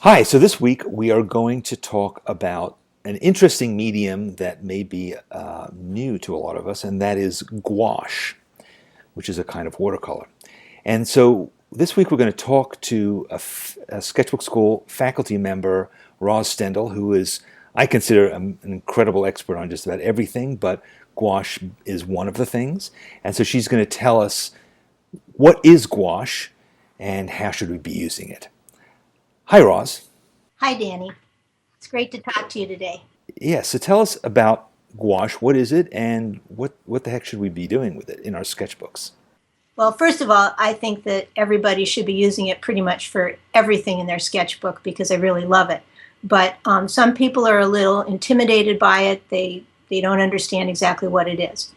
Hi, so this week we are going to talk about an interesting medium that may be new to a lot of us, and that is gouache, which is a kind of watercolor. And so this week we're going to talk to a Sketchbook Skool faculty member, Roz Stendahl, who is, I consider, an incredible expert on just about everything, but gouache is one of the things. And so she's going to tell us what is gouache and how should we be using it. Hi, Roz. Hi, Danny. It's great to talk to you today. Yeah, so tell us about gouache. What is it, and what the heck should we be doing with it in our sketchbooks? Well, first of all, I think that everybody should be using it pretty much for everything in their sketchbook because I really love it. But some people are a little intimidated by it. They don't understand exactly what it is.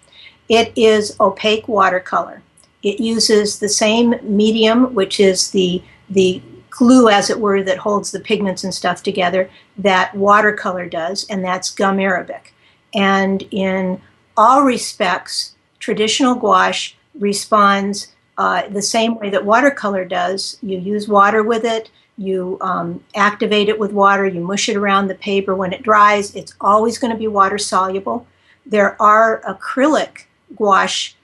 It is opaque watercolor. It uses the same medium, which is the glue, as it were, that holds the pigments and stuff together that watercolor does, and that's gum arabic. And in all respects, traditional gouache responds the same way that watercolor does. You use water with it, you activate it with water, you mush it around the paper. When it dries, it's always going to be water soluble. There are acrylic gouache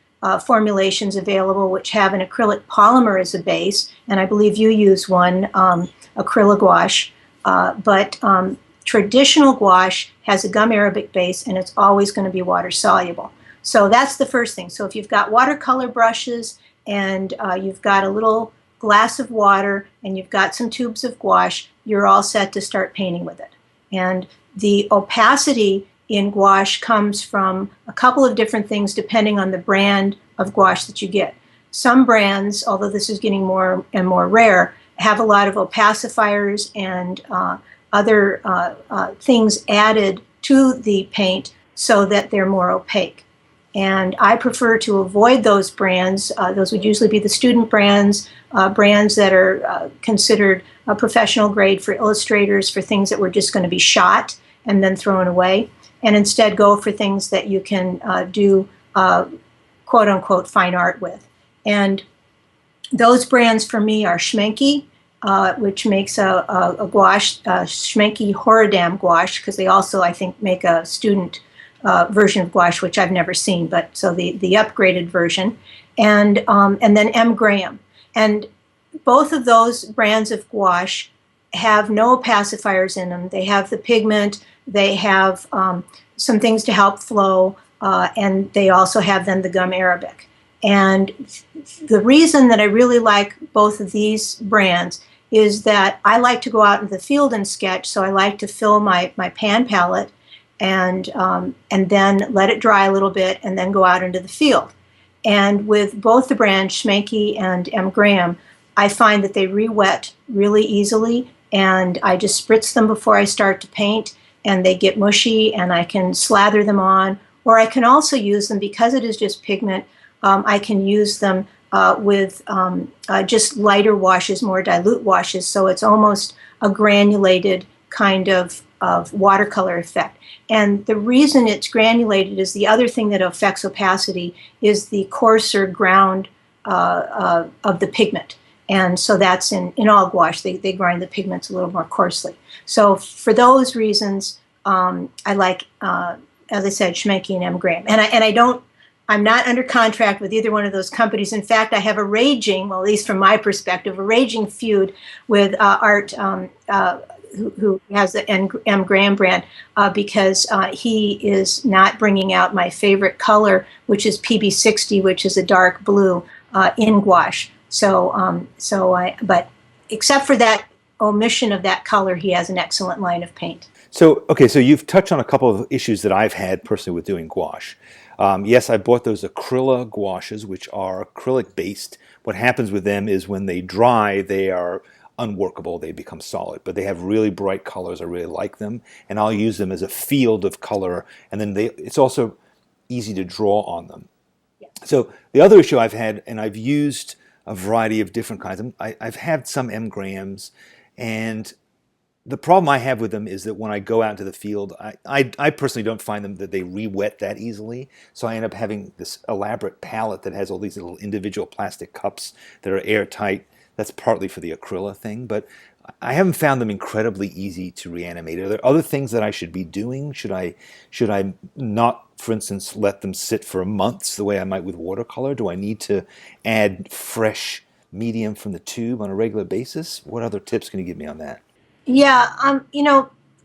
formulations available which have an acrylic polymer as a base, and I believe you use one, acrylic gouache. But traditional gouache has a gum arabic base, and it's always going to be water soluble. So that's the first thing. So if you've got watercolor brushes and you've got a little glass of water and you've got some tubes of gouache, you're all set to start painting with it. And the opacity in gouache comes from a couple of different things depending on the brand of gouache that you get. Some brands, although this is getting more and more rare, have a lot of opacifiers and other things added to the paint so that they're more opaque. And I prefer to avoid those brands. Those would usually be the student brands, brands that are considered a professional grade for illustrators, for things that were just going to be shot and then thrown away, and instead go for things that you can do quote unquote fine art with. And those brands for me are Schmenke, which makes a gouache, Schmenke Horadam gouache, because they also, I think, make a student version of gouache, which I've never seen, but so the upgraded version, and then M. Graham. And both of those brands of gouache have no opacifiers in them. They have the pigment, they have some things to help flow, and they also have then the gum arabic. And the reason that I really like both of these brands is that I like to go out in the field and sketch, so I like to fill my pan palette and then let it dry a little bit and then go out into the field. And with both the brands, Schmenke and M. Graham, I find that they re-wet really easily, and I just spritz them before I start to paint, and they get mushy, and I can slather them on, or I can also use them, because it is just pigment, I can use them with just lighter washes, more dilute washes, so it's almost a granulated kind of watercolor effect. And the reason it's granulated is the other thing that affects opacity is the coarser ground of the pigment. And so that's in all gouache, they grind the pigments a little more coarsely. So for those reasons, I like, as I said, Schmenke and M. Graham. And I'm not under contract with either one of those companies. In fact, I have a raging, well, at least from my perspective, a raging feud with Art, who has the M. Graham brand, because he is not bringing out my favorite color, which is PB60, which is a dark blue, in gouache. But except for that omission of that color, he has an excellent line of paint. So, okay, so you've touched on a couple of issues that I've had personally with doing gouache. Yes, I bought those acryla gouaches, which are acrylic based. What happens with them is when they dry, they are unworkable, they become solid, but they have really bright colors. I really like them, and I'll use them as a field of color, and then it's also easy to draw on them. Yeah. So the other issue I've had, and I've used a variety of different kinds. I've had some M. Grahams, and the problem I have with them is that when I go out into the field, I personally don't find them that they re-wet that easily. So I end up having this elaborate palette that has all these little individual plastic cups that are airtight. That's partly for the acryla thing, but I haven't found them incredibly easy to reanimate. Are there other things that I should be doing? Should I not, for instance, let them sit for months the way I might with watercolor? Do I need to add fresh medium from the tube on a regular basis? What other tips can you give me on that? Yeah,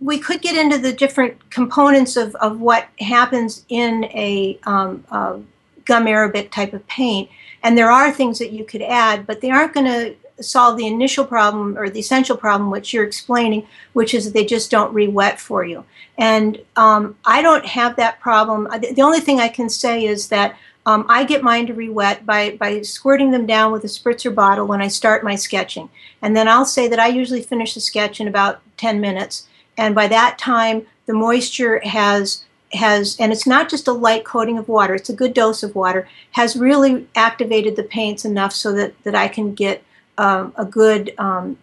we could get into the different components of what happens in a gum arabic type of paint, and there are things that you could add, but they aren't going to solve the initial problem or the essential problem which you're explaining, which is that they just don't re-wet for you. And I don't have that problem. The only thing I can say is that I get mine to re-wet by squirting them down with a spritzer bottle when I start my sketching. And then I'll say that I usually finish the sketch in about 10 minutes. And by that time, the moisture has, and it's not just a light coating of water, it's a good dose of water, has really activated the paints enough so that I can get a good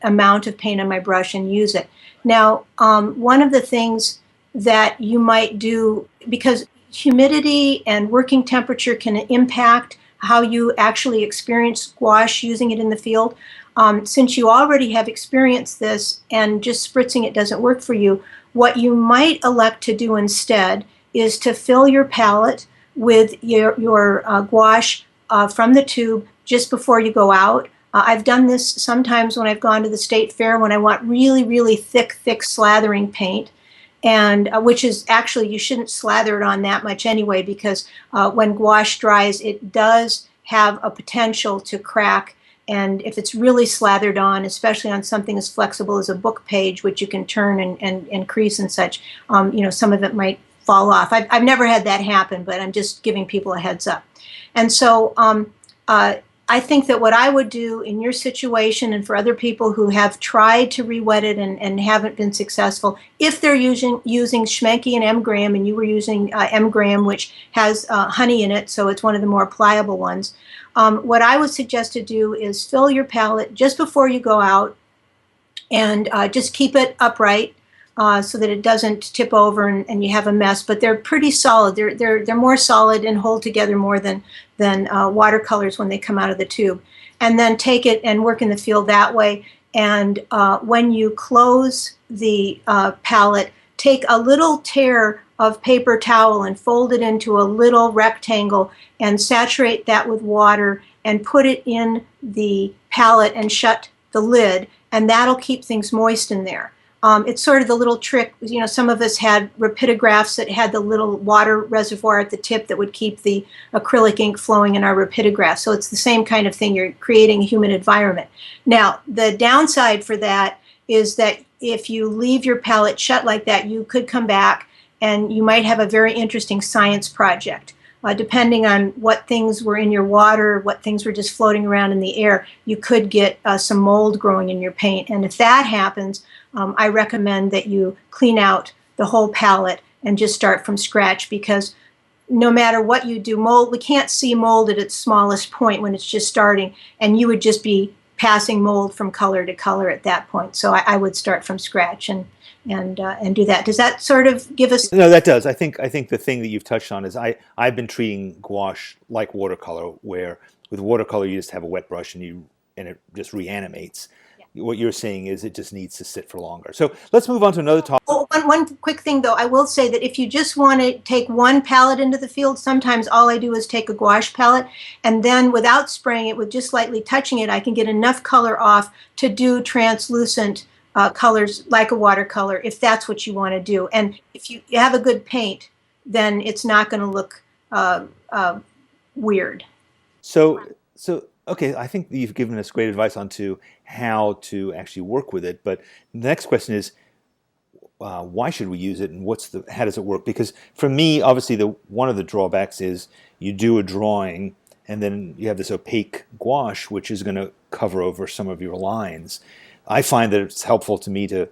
amount of paint on my brush and use it. Now, one of the things that you might do, because humidity and working temperature can impact how you actually experience gouache using it in the field. Since you already have experienced this and just spritzing it doesn't work for you, what you might elect to do instead is to fill your palette with your gouache from the tube just before you go out. I've done this sometimes when I've gone to the state fair when I want really, really thick slathering paint. And which is actually, you shouldn't slather it on that much anyway, because when gouache dries, it does have a potential to crack. And if it's really slathered on, especially on something as flexible as a book page, which you can turn and crease and such, some of it might fall off. I've never had that happen, but I'm just giving people a heads up. And so I think that what I would do in your situation and for other people who have tried to re-wet it and haven't been successful, if they're using Schmenke and M. Graham, and you were using M. Graham, which has honey in it, so it's one of the more pliable ones, what I would suggest to do is fill your palette just before you go out and just keep it upright so that it doesn't tip over and you have a mess. But they're pretty solid. They're more solid and hold together more than watercolors when they come out of the tube. And then take it and work in the field that way. And when you close the palette, take a little tear of paper towel and fold it into a little rectangle and saturate that with water and put it in the palette and shut the lid, and that'll keep things moist in there. It's sort of the little trick, some of us had rapidographs that had the little water reservoir at the tip that would keep the acrylic ink flowing in our rapidograph. So it's the same kind of thing. You're creating a humid environment. Now, the downside for that is that if you leave your palette shut like that, you could come back and you might have a very interesting science project. Depending on what things were in your water, what things were just floating around in the air, you could get some mold growing in your paint. And if that happens, I recommend that you clean out the whole palette and just start from scratch, because no matter what you do, we can't see mold at its smallest point when it's just starting, and you would just be passing mold from color to color at that point. So I would start from scratch and do that. Does that sort of give us? No, that does. I think the thing that you've touched on is I've been treating gouache like watercolor, where with watercolor you just have a wet brush and it just reanimates. Yeah. What you're saying is it just needs to sit for longer. So let's move on to another topic. Oh, one quick thing though, I will say that if you just want to take one palette into the field, sometimes all I do is take a gouache palette, and then without spraying it, with just lightly touching it, I can get enough color off to do translucent colors like a watercolor, if that's what you want to do. And if you have a good paint, then it's not going to look weird. So okay, I think you've given us great advice on how to actually work with it. But the next question is, why should we use it, and how does it work? Because for me, obviously, one of the drawbacks is you do a drawing, and then you have this opaque gouache, which is going to cover over some of your lines. I find that it's helpful to me to,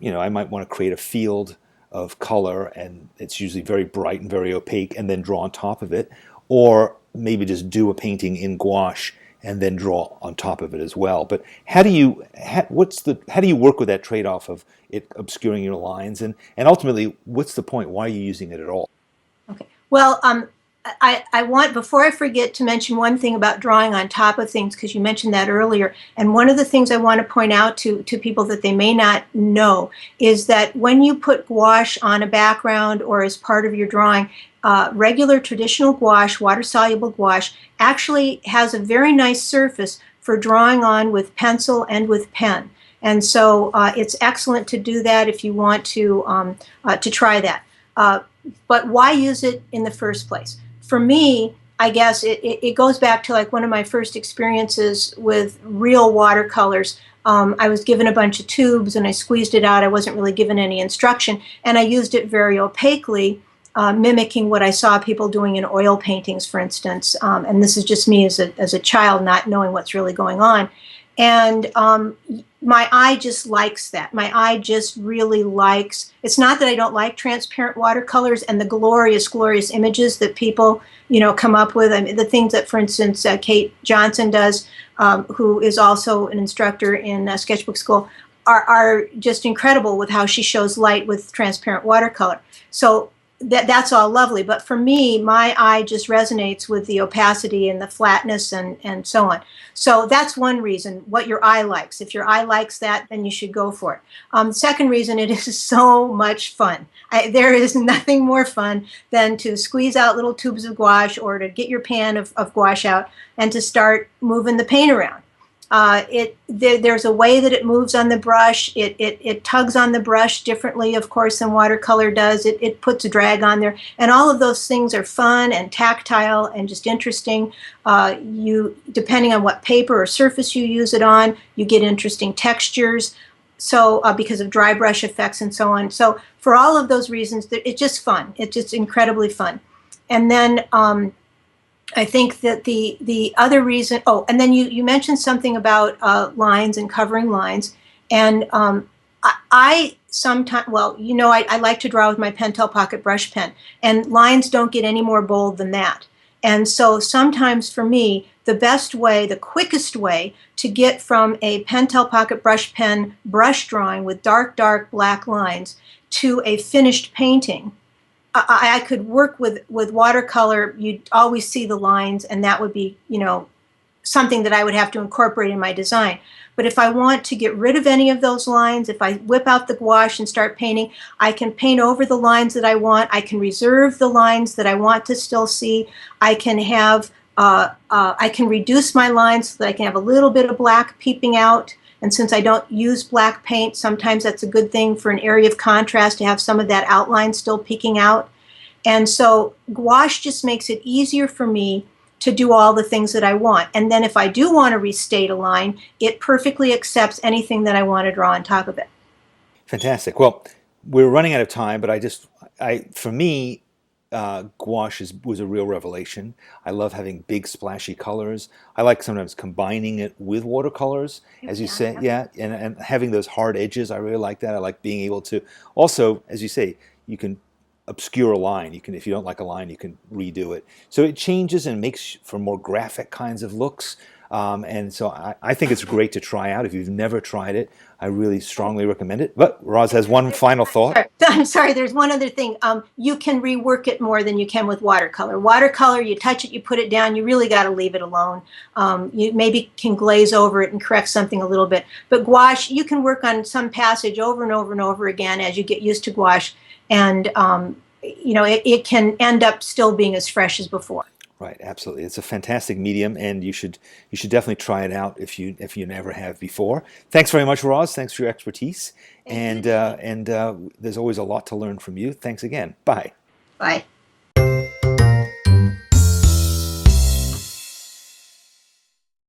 I might want to create a field of color, and it's usually very bright and very opaque, and then draw on top of it, or maybe just do a painting in gouache and then draw on top of it as well. But how do you work with that trade-off of it obscuring your lines, and ultimately, what's the point? Why are you using it at all? Okay. Well, I want, before I forget, to mention one thing about drawing on top of things, because you mentioned that earlier. And one of the things I want to point out to people that they may not know is that when you put gouache on a background or as part of your drawing, regular traditional gouache, water-soluble gouache, actually has a very nice surface for drawing on with pencil and with pen. And so it's excellent to do that if you want to try that. But why use it in the first place? For me, I guess it goes back to like one of my first experiences with real watercolors. I was given a bunch of tubes and I squeezed it out. I wasn't really given any instruction, and I used it very opaquely, mimicking what I saw people doing in oil paintings, for instance. And this is just me as a child not knowing what's really going on. And my eye just likes that. My eye just really likes, it's not that I don't like transparent watercolors and the glorious, glorious images that people, come up with. I mean, the things that, for instance, Kate Johnson does, who is also an instructor in Sketchbook Skool, are just incredible with how she shows light with transparent watercolor. So that's all lovely. But for me, my eye just resonates with the opacity and the flatness and so on. So that's one reason, what your eye likes. If your eye likes that, then you should go for it. Second reason, it is so much fun. There is nothing more fun than to squeeze out little tubes of gouache or to get your pan of gouache out and to start moving the paint around. There's a way that it moves on the brush. It tugs on the brush differently, of course, than watercolor does. It puts a drag on there. And all of those things are fun and tactile and just interesting. Depending on what paper or surface you use it on, you get interesting textures. So because of dry brush effects and so on. So for all of those reasons, it's just fun. It's just incredibly fun. And then I think that the other reason, and then you mentioned something about lines and covering lines. And I sometimes, I like to draw with my Pentel Pocket brush pen, and lines don't get any more bold than that. And so sometimes for me, the best way, the quickest way to get from a Pentel Pocket brush pen brush drawing with dark, dark black lines to a finished painting, I could work with watercolor. You'd always see the lines, and that would be, something that I would have to incorporate in my design. But if I want to get rid of any of those lines, if I whip out the gouache and start painting, I can paint over the lines that I want. I can reserve the lines that I want to still see. I can have, I can reduce my lines so that I can have a little bit of black peeping out. And since I don't use black paint, sometimes that's a good thing for an area of contrast to have some of that outline still peeking out. And so gouache just makes it easier for me to do all the things that I want. And then if I do want to restate a line, it perfectly accepts anything that I want to draw on top of it. Fantastic. Well, we're running out of time, but for me, gouache was a real revelation. I love having big splashy colors. I like sometimes combining it with watercolors, as you say, and having those hard edges. I really like that. I like being able to also, as you say, you can obscure a line. You can, if you don't like a line, you can redo it. So it changes and makes for more graphic kinds of looks. And so I think it's great to try out. If you've never tried it, I really strongly recommend it. But Roz has one final thought. I'm sorry, there's one other thing. You can rework it more than you can with watercolor. Watercolor, you touch it, you put it down, you really got to leave it alone. You maybe can glaze over it and correct something a little bit. But gouache, you can work on some passage over and over and over again as you get used to gouache. And, it can end up still being as fresh as before. Right, absolutely. It's a fantastic medium, and you should definitely try it out if you never have before. Thanks very much, Roz. Thanks for your expertise. And there's always a lot to learn from you. Thanks again. Bye. Bye.